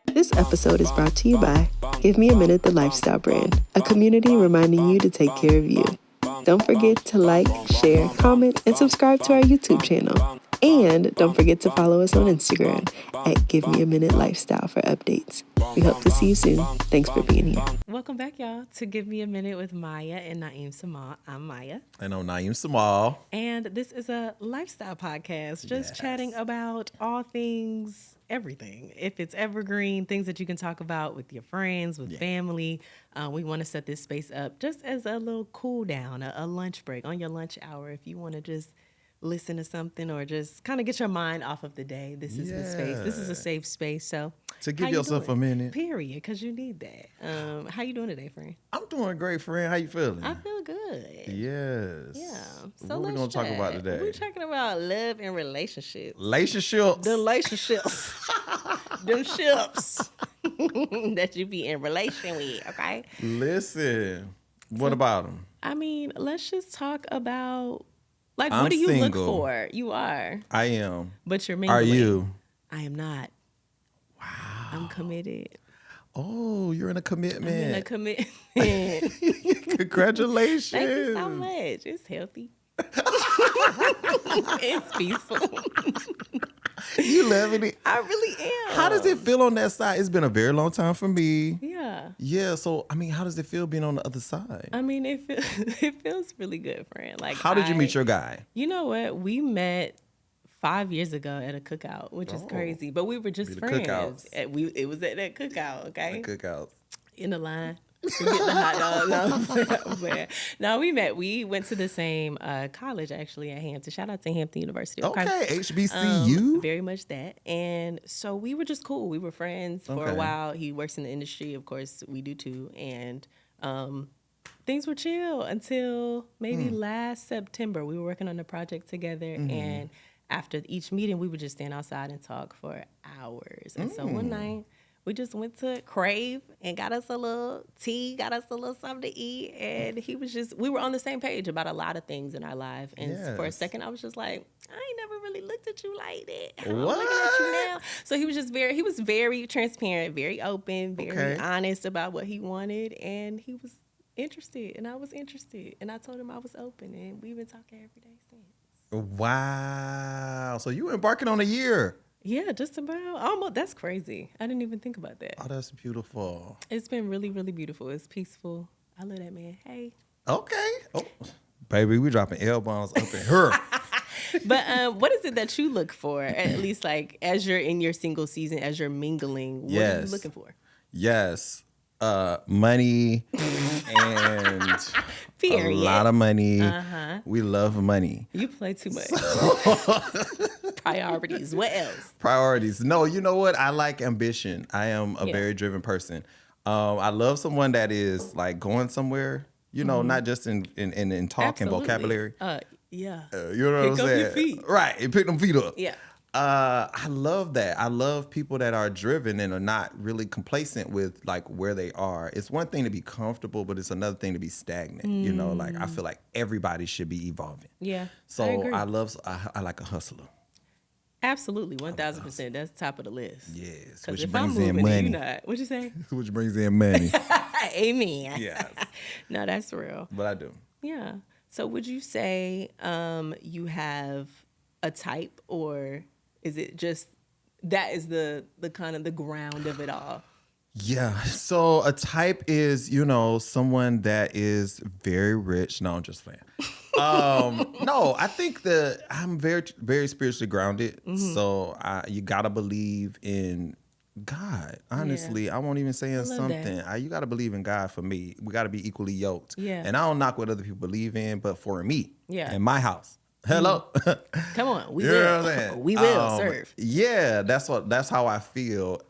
This episode is brought to you by Give Me a Minute, the lifestyle brand, a community reminding you to take care of you. Don't forget to like, share, comment, and subscribe to our YouTube channel. And don't forget to follow us on Instagram at Give Me a Minute Lifestyle for updates. We hope to see you soon. Thanks for being here. Welcome back, y'all, to Give Me a Minute with Miah and Samal. I'm Miah. And I'm Samal. And this is a lifestyle podcast, just chatting about all things, everything. If it's evergreen, things that you can talk about with your friends, with family. We want to set this space up just as a little cool down, a lunch break on your lunch hour. If you want to just listen to something or just kind of get your mind off of the day, this is the space. This is a safe space. So to give yourself a minute. Period, because you need that. How you doing today, friend? I'm doing great, friend. How you feeling? I feel good. Yes. Yeah. So what are we going to talk about today? We're talking about love and relationships. Relationships? The relationships. Them ships that you be in relation with, okay? Listen, what about them? I mean, let's just talk about, like, I'm what do you single. look for? You are. I am. But you're mingling. Are you? I am not. Wow. I'm committed. Oh, you're in a commitment. I'm in a commitment. Congratulations. Thank you so much. It's healthy. It's peaceful. You loving it? I really am. How does it feel on that side? It's been a very long time for me. Yeah. Yeah, so, I mean, how does it feel being on the other side? I mean, it feels really good, friend. Like, how did you meet your guy? You know what? We met 5 years ago at a cookout, which is crazy. But we were just friends. It was at that cookout, okay? The cookouts. In the line. To get the hot dog. No, we went to the same college, actually, at Hampton. Shout out to Hampton University. Okay, HBCU. Very much that. And so we were just cool. We were friends for a while. He works in the industry. Of course, we do too. And things were chill until maybe last September. We were working on a project together. And after each meeting, we would just stand outside and talk for hours. And so one night, we just went to Crave and got us a little tea, got us a little something to eat. And we were on the same page about a lot of things in our life. And for a second, I was just like, I ain't never really looked at you like that. I'm looking at you now. So he was very transparent, very open, very honest about what he wanted. And he was interested, and I was interested. And I told him I was open, and we've been talking every day since. Wow. So you embarking on a year. Yeah, just about. Almost. That's crazy. I didn't even think about that. Oh, that's beautiful. It's been really, really beautiful. It's peaceful. I love that man. Hey. Okay. Oh, baby, we dropping L-bombs up in her. But what is it that you look for, at least like as you're in your single season, as you're mingling? What are you looking for? Yes. Money and Period. A lot of money. We love money. You play too much. Priorities. What else? Priorities. No, you know what? I like ambition. I am a very driven person. I love someone that is like going somewhere, you know, not just in talk and vocabulary. You know what I'm saying? saying? Your feet. Right. And pick them feet up. Yeah. I love that. I love people that are driven and are not really complacent with like where they are. It's one thing to be comfortable, but it's another thing to be stagnant. You know, like I feel like everybody should be evolving. Yeah. So I agree. I like a hustler. Absolutely, 1,000%. That's top of the list. Yes, Because which if brings I'm in moving, money. you not. What'd you say? Which brings in money. Amen. Yes. No, that's real. But I do. Yeah. So would you say you have a type, or is it just that is the kind of the ground of it all? Yeah. So a type is, you know, someone that is very rich. No, I'm just playing. No, I think that I'm very, very spiritually grounded. So you gotta believe in God. Honestly, I won't even say in something. You gotta believe in God for me. We gotta be equally yoked. Yeah. And I don't knock what other people believe in, but for me, in my house. Hello. Come on, we You will. know what I'm saying? We will serve. Yeah, that's how I feel.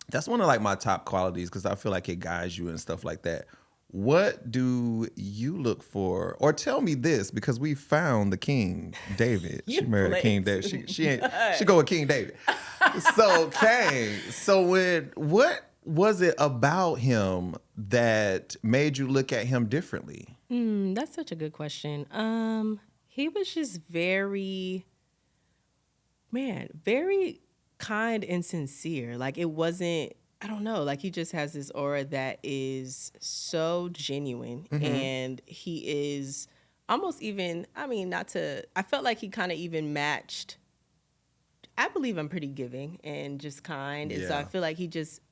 That's one of like my top qualities because I feel like it guides you and stuff like that. What do you look for? Or tell me this, because we found the King David. She married King David. She go with King David. So Kang, what was it about him that made you look at him differently? That's such a good question. He was just very Man, very kind and sincere. Like it wasn't, I don't know, like he just has this aura that is so genuine and he is almost even, I mean, not to, I felt like he kind of even matched. I believe I'm pretty giving and just kind. And so I feel like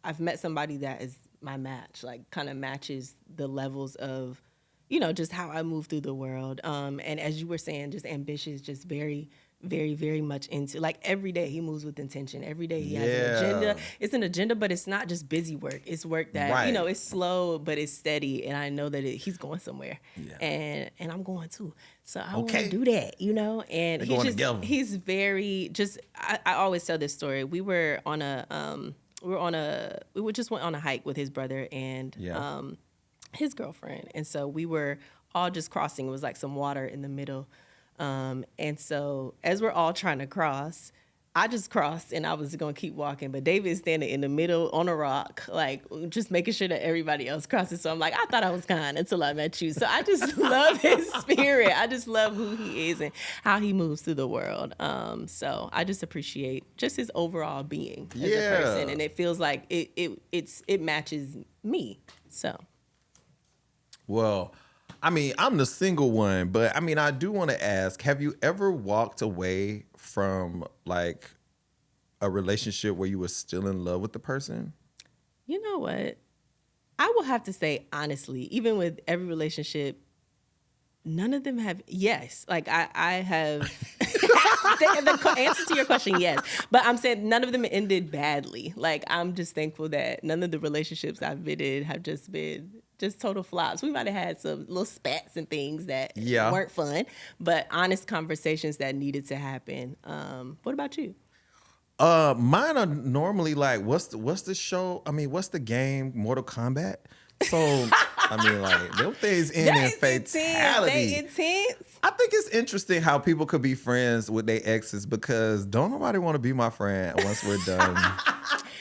I've met somebody that is my match, like kind of matches the levels of, just how I move through the world. And as you were saying, just ambitious, just very, very, very much into, like every day he moves with intention. Every day he has an agenda. It's an agenda, but it's not just busy work. It's work that, it's slow, but it's steady. And I know that he's going somewhere. Yeah. And I'm going too. So I want to do that, and he's very just, I always tell this story. We just went on a hike with his brother and his girlfriend. And so we were all just crossing. It was like some water in the middle. And so as we're all trying to cross, I just crossed and I was going to keep walking, but David is standing in the middle on a rock, like just making sure that everybody else crosses. So I'm like, I thought I was kind until I met you. So I just love his spirit. I just love who he is and how he moves through the world. So I just appreciate just his overall being as a person. And it feels like it matches me. So. Well, I mean, I'm the single one, but I mean, I do want to ask, have you ever walked away from like a relationship where you were still in love with the person? You know what? I will have to say, honestly, even with every relationship, none of them have, yes. Like I have, the answer to your question, yes. But I'm saying none of them ended badly. Like I'm just thankful that none of the relationships I've been in have just been just total flops. We might have had some little spats and things that weren't fun, but honest conversations that needed to happen. What about you? Mine are normally like, what's the show? I mean, what's the game? Mortal Kombat. So I mean, like them things end in fatality. They intense. I think it's interesting how people could be friends with their exes because don't nobody want to be my friend once we're done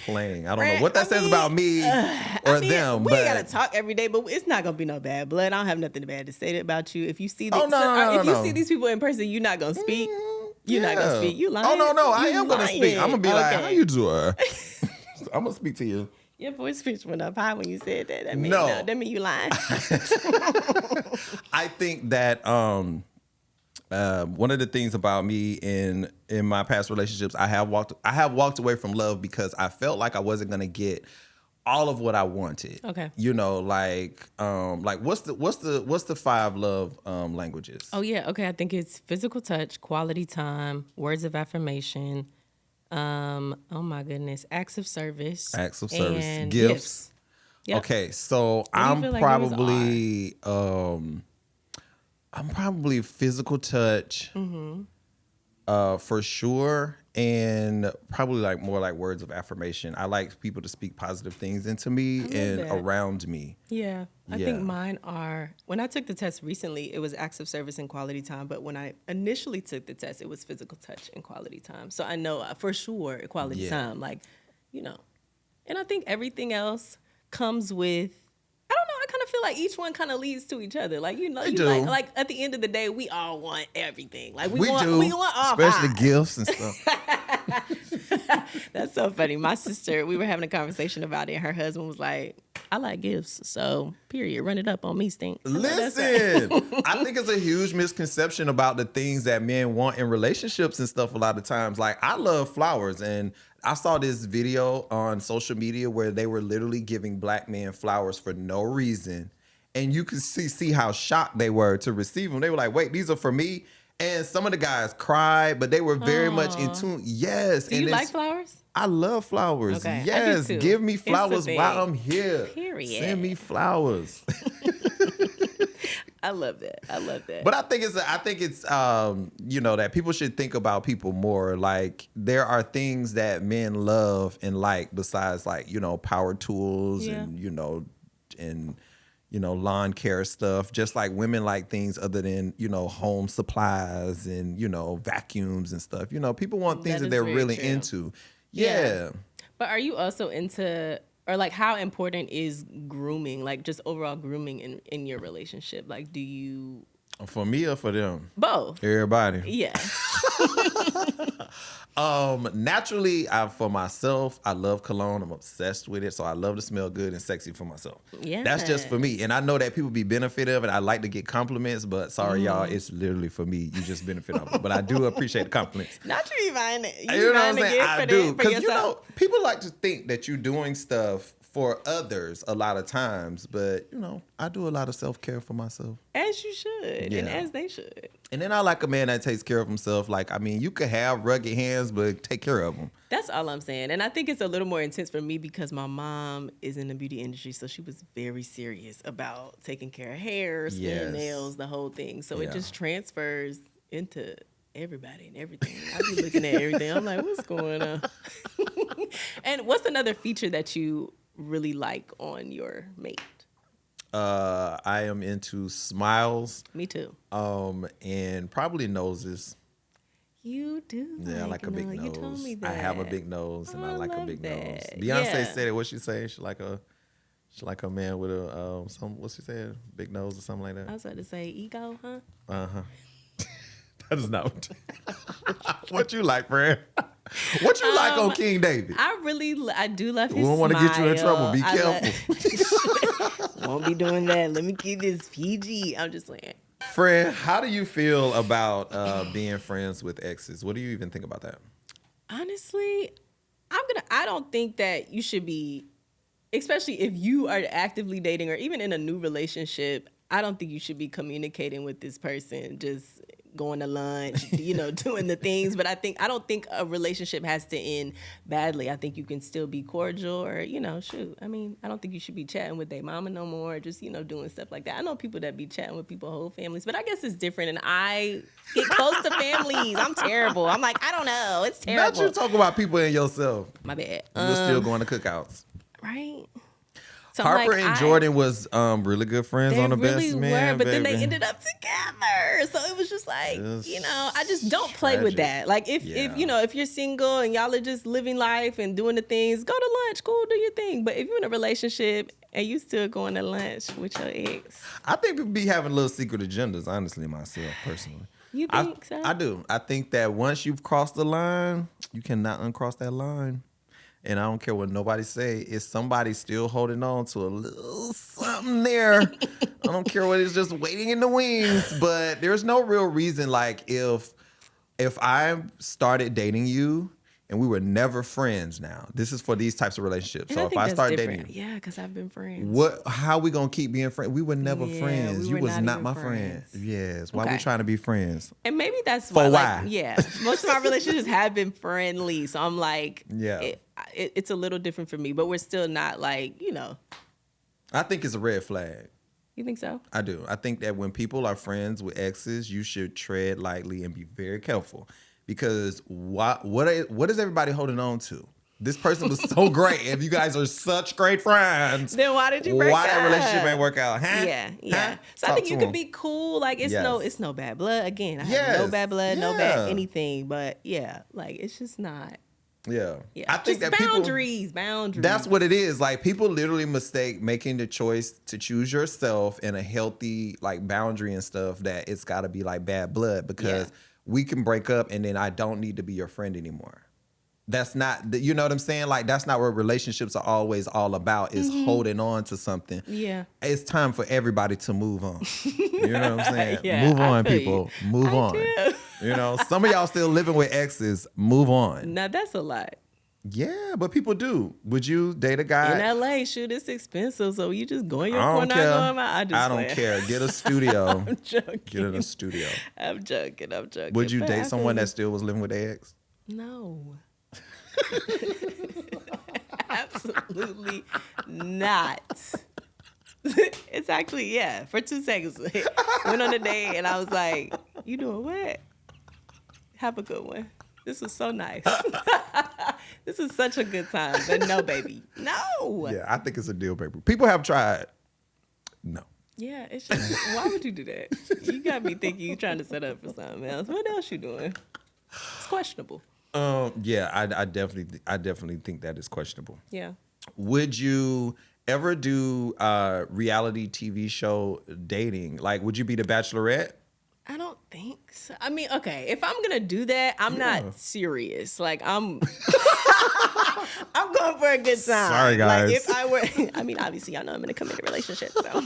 playing. I don't know what that says about me or them. We but gotta talk every day, but it's not gonna be no bad blood. I don't have nothing bad to say about you. If you see you see these people in person, you're not gonna speak. You're not gonna speak. You lying? Oh no, I am gonna speak. I'm gonna be like, how you doing? I'm gonna speak to you. Your voice pitch went up high when you said that. That mean you lying. I think that one of the things about me in my past relationships, I have walked away from love because I felt like I wasn't gonna get all of what I wanted. Okay. Like what's the 5 love languages? Oh yeah, okay. I think it's physical touch, quality time, words of affirmation. Oh my goodness, acts of service, and gifts. Yep. Okay, so I'm probably physical touch, for sure, and probably like more like words of affirmation. I like people to speak positive things into me and around me. Yeah, I think mine are, when I took the test recently, it was acts of service and quality time. But when I initially took the test, it was physical touch and quality time. So I know for sure quality time, like, and I think everything else comes with, I don't know, I kind of feel like each one kind of leads to each other. Like, like at the end of the day, we all want everything. Like we want all especially vibes. Gifts and stuff. That's so funny. My sister, we were having a conversation about it. Her husband was like, I like gifts, so period. Run it up on me, Stink. Listen, I think it's a huge misconception about the things that men want in relationships and stuff a lot of times. Like, I love flowers, and I saw this video on social media where they were literally giving black men flowers for no reason. And you could see how shocked they were to receive them. They were like, wait, these are for me? And some of the guys cried, but they were very much in tune. Yes. Do you like flowers? I love flowers. Okay, yes. I do too. Give me flowers while I'm here. Period. Send me flowers. I love that. But I think it's that people should think about people more. Like, there are things that men love and like besides like, power tools and lawn care stuff. Just like women like things other than, home supplies and, vacuums and stuff. People want things that they're really into. Yeah. But are you also into, or like, how important is grooming, like just overall grooming in your relationship? Like, do you For me or for them? Both. Everybody. Yeah. Naturally, for myself, I love cologne. I'm obsessed with it, so I love to smell good and sexy for myself. Yeah, that's just for me. And I know that people be benefited of it. I like to get compliments, but sorry, y'all, it's literally for me. You just benefit of it. But I do appreciate the compliments. Not you buying it. You know what I'm saying? I do, because you know, people like to think that you're doing stuff for others a lot of times, but you know, I do a lot of self-care for myself. As you should, and as they should. And then I like a man that takes care of himself. Like, I mean, you could have rugged hands, but take care of them. That's all I'm saying. And I think it's a little more intense for me because my mom is in the beauty industry, so she was very serious about taking care of hair, skin, nails, the whole thing. So it just transfers into everybody and everything. I be looking at everything. I'm like, what's going on? And what's another feature that you really like on your mate? I am into smiles. Me too. And probably noses. You do. Yeah, I like a big nose. You told me that. I have a big nose, and I like a big nose. that. Beyonce said it. What she say? She like a man with a what she said? Big nose or something like that. I was about to say ego, huh? Uh-huh. That is not what you like, friend. What you like on King David? I do love his We don't want to get you in trouble. Be careful. Won't be doing that. Let me keep this PG. I'm just saying. Friend, how do you feel about being friends with exes? What do you even think about that? Honestly, I don't think that you should be, especially if you are actively dating or even in a new relationship, I don't think you should be communicating with this person, just going to lunch, doing the things. But I don't think a relationship has to end badly. I think you can still be cordial or, shoot. I mean, I don't think you should be chatting with their mama no more, just, doing stuff like that. I know people that be chatting with people's whole families, but I guess it's different. And I get close to families. I'm terrible. I'm like, I don't know. It's terrible. Not you talk about people and yourself. My bad. You're still going to cookouts. Right. So Harper and Jordan was really good friends on The Best Man. But then they ended up together. So it was just like, I just don't play with that. Like if you're single and y'all are just living life and doing the things, go to lunch, cool, do your thing. But if you're in a relationship and you still going to lunch with your ex, I think people be having little secret agendas, honestly, myself, personally. You think so? I do. I think that once you've crossed the line, you cannot uncross that line. And I don't care what nobody say. If somebody's still holding on to a little something there, I don't care what it's just waiting in the wings. But there's no real reason. Like if I started dating you and we were never friends now, this is for these types of relationships. And so if I start dating you, yeah, because I've been friends. How we gonna keep being friends? We were never friends. You was not my friend. Yes. Why we trying to be friends? And maybe that's why. Most of my relationships have been friendly. So I'm like, yeah. It's a little different for me, but we're still not like, I think it's a red flag. You think so? I do. I think that when people are friends with exes, you should tread lightly and be very careful, because what is everybody holding on to? This person was so great. If you guys are such great friends, then why did you break up? Why that relationship ain't work out? Huh? Yeah. Huh? So I think you could be cool. Like it's no bad blood. Again, I have no bad blood, no bad anything. But like it's just not. Yeah. I think just that boundaries. That's what it is. Like people literally mistake making the choice to choose yourself in a healthy like boundary and stuff, that it's got to be like bad blood, because we can break up and then I don't need to be your friend anymore. That's not, you know what I'm saying? Like that's not what relationships are always all about, is holding on to something. Yeah. It's time for everybody to move on. You know what I'm saying? Move on, people. Move on. Some of y'all still living with exes. Move on. Now that's a lot. Yeah, but people do. Would you date a guy? In LA, shoot, it's expensive, so you just go in your corner, going out. I don't care. Get a studio. I'm joking. Get in a studio. I'm joking. Would you date someone that still was living with their ex? No. Absolutely not. It's actually, for 2 seconds. Went on a date and I was like, you doing what? Have a good one. This was so nice. This is such a good time. But no, baby. No. Yeah, I think it's a deal breaker. People have tried. No. Yeah, it's just, why would you do that? You got me thinking you trying to set up for something else. What else you doing? It's questionable. Yeah, I definitely think that is questionable. Yeah. Would you ever do reality TV show dating? Like, would you be the Bachelorette? I don't think so. I mean, okay, if I'm gonna do that, I'm not serious. Like I'm going for a good time. Sorry, guys. Like if I were, I mean, obviously, y'all know I'm in a committed relationship, so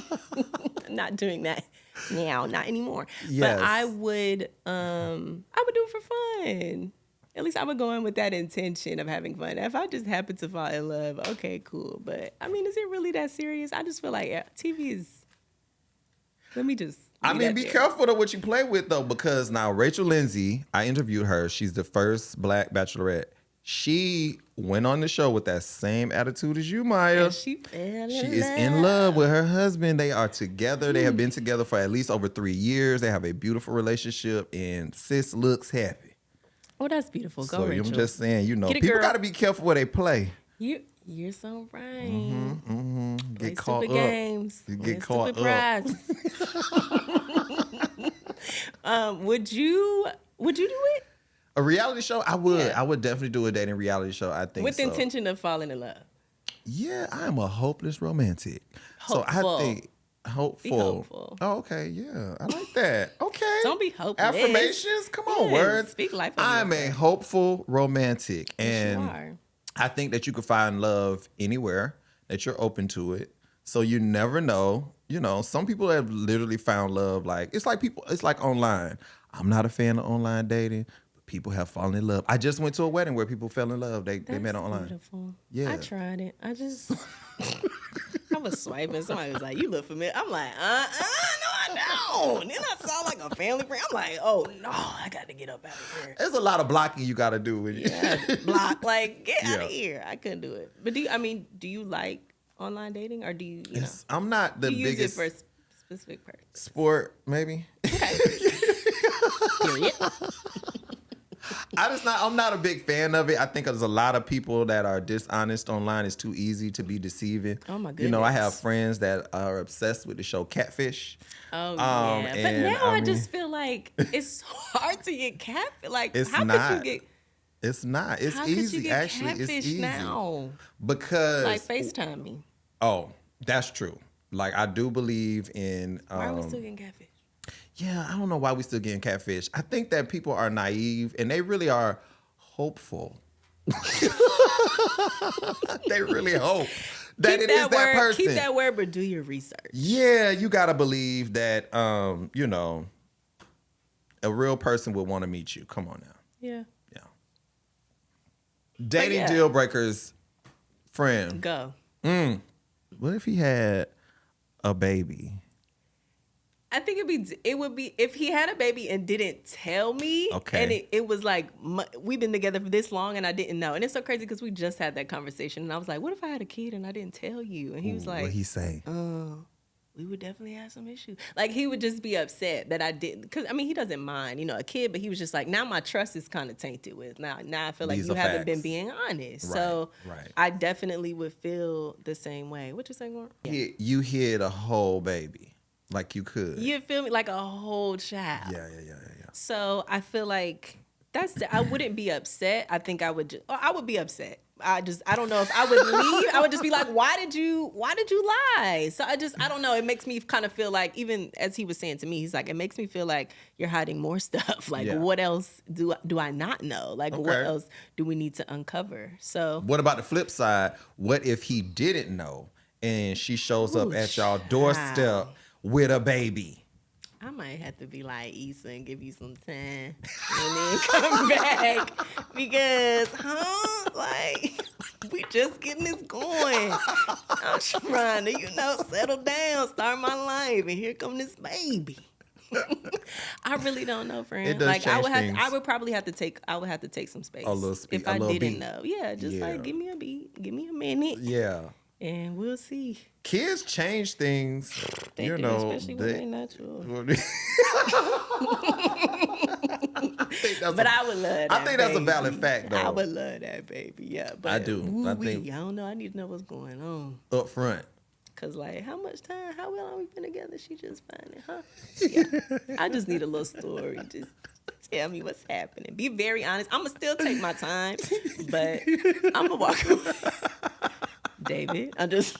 I'm not doing that now, not anymore. Yes. But I would do it for fun. At least I would go in with that intention of having fun. If I just happen to fall in love, okay, cool. But I mean, is it really that serious? I just feel like TV is. Let me just. I mean, be careful of what you play with, though, because now Rachel Lindsay, I interviewed her. She's the first Black bachelorette. She went on the show with that same attitude as you, Miah. And she is in love with her husband. They are together. They have been together for at least over 3 years. They have a beautiful relationship, and sis looks happy. Oh, that's beautiful. Go, so Rachel. I'm just saying, people girl. got to be careful where they play. You're so right. Get caught up. Games. You get caught up. Would you do it? A reality show? I would. Yeah. I would definitely do a dating reality show. I think with the so. intention of falling in love. Yeah, I am a hopeless romantic. So Hopeful. I think hopeful. Be hopeful. Oh, okay, yeah. I like that. Okay. Don't be hopeless. Affirmations? Come on, Yes, words. speak life over I'm a yourself. hopeful romantic. Yes, you And are. I think that you could find love anywhere, that you're open to it. So you never know. Some people have literally found love. It's like online. I'm not a fan of online dating. People have fallen in love. I just went to a wedding where people fell in love. They met online. Beautiful. Yeah. I tried it. I was swiping. Somebody was like, "You look familiar." I'm like, no, I don't. And then I saw like a family friend. I'm like, oh no, I got to get up out of here. There's a lot of blocking you got to do when you. Block, like get out Yeah. of here. I couldn't do it. But do you like online dating, or do you know? I'm not the You use biggest it for a specific purpose. sport, maybe. Period. I'm not a big fan of it. I think there's a lot of people that are dishonest online. It's too easy to be deceiving. Oh my goodness. I have friends that are obsessed with the show Catfish. Oh yeah. But and, now I just feel like it's hard to get catfish. Like It's how not. could you get It's not. It's how easy. could you get Actually, it's catfish easy now? because Like FaceTime me. Oh, that's true. Like I do believe in. Why are we still getting catfish? Yeah, I don't know why we still getting catfish. I think that people are naive and they really are hopeful. They really hope that it is that person. Keep that word, but do your research. Yeah, you gotta believe that a real person would want to meet you. Come on now. Yeah. Yeah. Dating deal breakers, friend. Go. What if he had a baby? I think it would be if he had a baby and didn't tell me. Okay. And it was like we've been together for this long and I didn't know. And it's so crazy because we just had that conversation and I was like, "What if I had a kid and I didn't tell you?" And he was like, What'd he say? we would definitely have some issues. Like he would just be upset that I didn't, because I mean he doesn't mind, a kid, but he was just like, now my trust is kind of tainted with now I feel like These you are haven't been facts. being honest. Right, So right. I definitely would feel the same way. What you saying, Lauren? Yeah. You hid a whole baby, like you could. You feel me? Like a whole child. Yeah. So I feel like I wouldn't be upset. I think I would I would be upset. I don't know if I would leave. I would just be like, why did you lie? So I don't know. It makes me kind of feel like, even as he was saying to me, he's like, it makes me feel like you're hiding more stuff. Like, what else do I not know? Like, what else do we need to uncover? So What about the flip side? What if he didn't know and she shows up at y'all doorstep with a baby? I might have to be like Issa and give you some time and then come back because, like, we just getting this going. I'm trying to, settle down, start my life, and here come this baby. I really don't know, friend. It does like change things. I would probably have to take some space A little speed, if a I little didn't beat. know. Yeah, just like give me a beat, give me a minute, Yeah. and we'll see. Kids change things, They do, especially when they're natural. But I would love that. I think that's a baby. valid fact, though. I would love that, baby. Yeah, but I do. I think I don't know. I need to know what's going on. up front. Cause like, how long we been together? She just finding, huh? Yeah. I just need a little story. Just tell me what's happening. Be very honest. I'ma still take my time, but I'ma walk away. David, I just.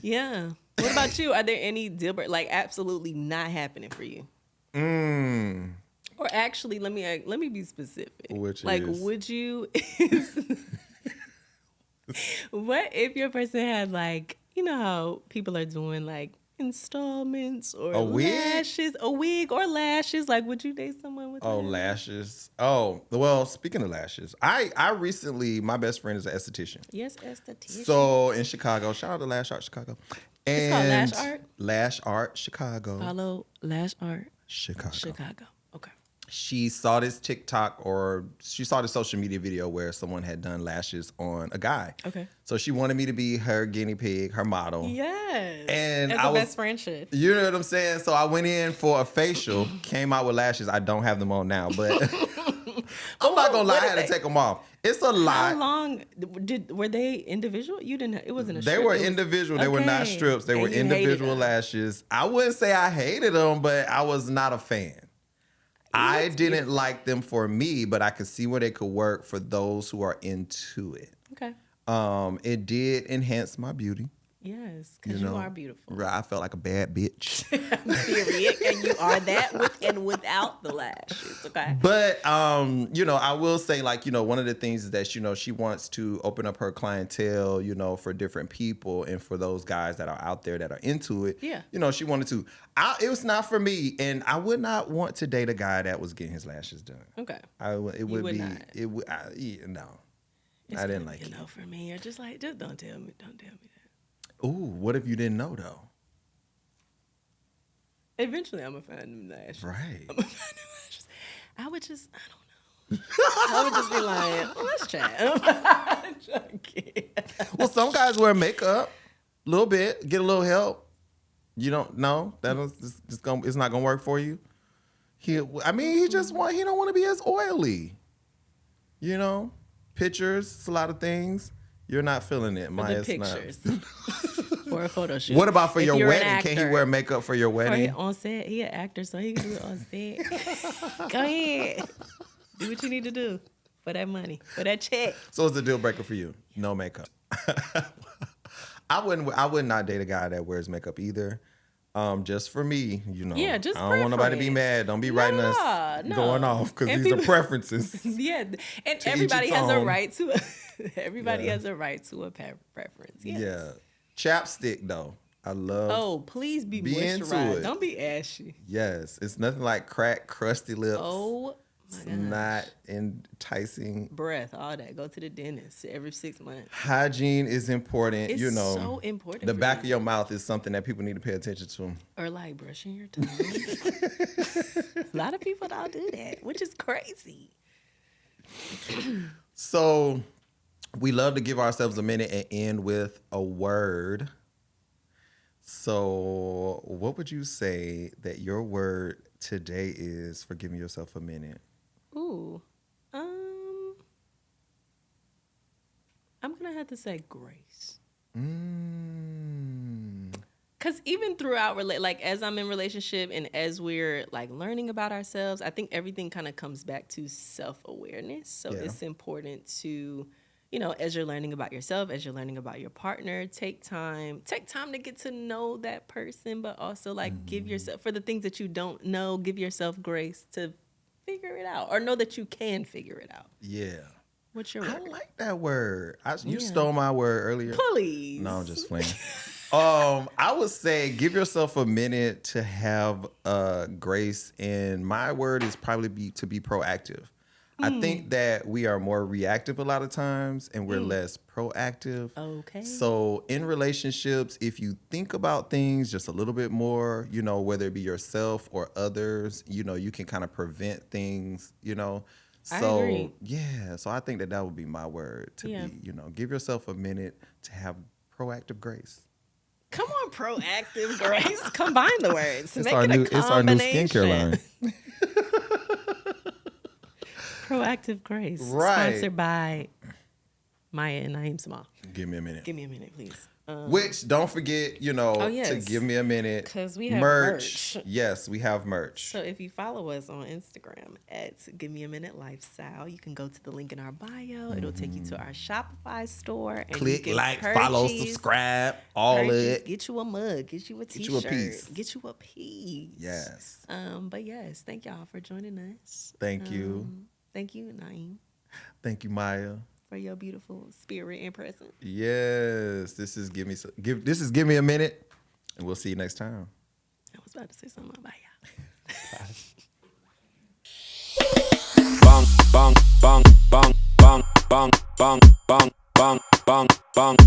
Yeah. What about you? Are there any deal breakers, like absolutely not happening for you? Or actually, let me be specific. Which like, is? would you? What if your person had like, you know how people are doing like installments or A wig? a wig or lashes? Like, would you date someone with Oh, lashes. Oh, well, speaking of lashes, I recently, my best friend is an esthetician. Yes, esthetician. So in Chicago, shout out to Lash Art Chicago. It's called Lash Art? Lash Art Chicago. Follow Lash Art Chicago. Okay. She saw this TikTok or she saw the social media video where someone had done lashes on a guy. Okay. So she wanted me to be her guinea pig, her model. Yes. And as I a was, best friend should. You know what I'm saying? So I went in for a facial, came out with lashes. I don't have them on now, but I'm not gonna lie, I had to take them off. It's a lot. How long were they individual? You didn't. It wasn't a. They strip. were individual. They were not strips. They were individual lashes. I wouldn't say I hated them, but I was not a fan. I didn't like them for me, but I could see where they could work for those who are into it. Okay. It did enhance my beauty. Yes, because you are beautiful. Right, I felt like a bad bitch. Period. And you are that with and without the lashes. Okay. But I will say, like, one of the things is that, she wants to open up her clientele, for different people and for those guys that are out there that are into it. Yeah. She wanted to. It was not for me, and I would not want to date a guy that was getting his lashes done. Okay. It would be. not. It would. No. It's I didn't like it. For me, you're just like, just don't tell me that. Ooh, what if you didn't know though? Eventually, I'm gonna find them lashes. Right. I'm gonna find them lashes. I would just, I don't know. I would just be like, let's chat. Well, some guys wear makeup a little bit, get a little help. You don't know it's not gonna work for you. He don't want to be as oily. Pictures, it's a lot of things. You're not feeling it. For Maya's the pictures. For a photo shoot. What about for If your you're wedding? Can he wear makeup for your wedding? On set, he an actor, so he can do it on set. Go ahead. Do what you need to do for that money, for that check. So it's a deal breaker for you. No makeup. I would not date a guy that wears makeup either. Just for me, Yeah, just I don't want nobody to be mad. Don't be writing us going off because these are preferences. Yeah, and everybody has a right to. Everybody has a right to a preference. Yes. Yeah, chapstick though. I love. Oh, please be into moisturized. it. Don't be ashy. Yes, it's nothing like cracked, crusty lips. Oh. It's not enticing. Breath, all that. Go to the dentist every 6 months. Hygiene is important. It's so important. The back of your mouth is something that people need to pay attention to. Or like brushing your tongue. A lot of people don't do that, which is crazy. So we love to give ourselves a minute and end with a word. So what would you say that your word today is for giving yourself a minute? Ooh. I'm going to have to say grace. Because even throughout, like as I'm in relationship and as we're like learning about ourselves, I think everything kind of comes back to self-awareness. So it's important to, as you're learning about yourself, as you're learning about your partner, take time to get to know that person, but also like give yourself, for the things that you don't know, give yourself grace to figure it out or know that you can figure it out. Yeah. What's your word? I like that word. You stole my word earlier. Please. No, I'm just playing. I would say give yourself a minute to have grace, and my word is probably to be proactive. I think that we are more reactive a lot of times and we're less proactive. Okay. So in relationships, if you think about things just a little bit more, whether it be yourself or others, you can kind of prevent things, So I agree. Yeah, so I think that would be my word to be, give yourself a minute to have proactive grace. Come on, proactive grace. Combine the words. It's our new skincare line. Proactive Grace. Right. Sponsored by Miah and Samal. Give me a minute. Give me a minute, please. Which don't forget, to give me a minute. Because we have merch. Yes, we have merch. So if you follow us on Instagram at Give Me a Minute Lifestyle, you can go to the link in our bio. It'll take you to our Shopify store. And click, like, follow, subscribe, all of it. Get you a mug, get you a t-shirt, get you a piece. Yes. But yes, thank y'all for joining us. Thank you. Thank you, Naeem. Thank you, Miah. For your beautiful spirit and presence. Yes, this is give me a minute, and we'll see you next time. I was about to say something about Bang bang bang bang bang bang bang bang bang bang bang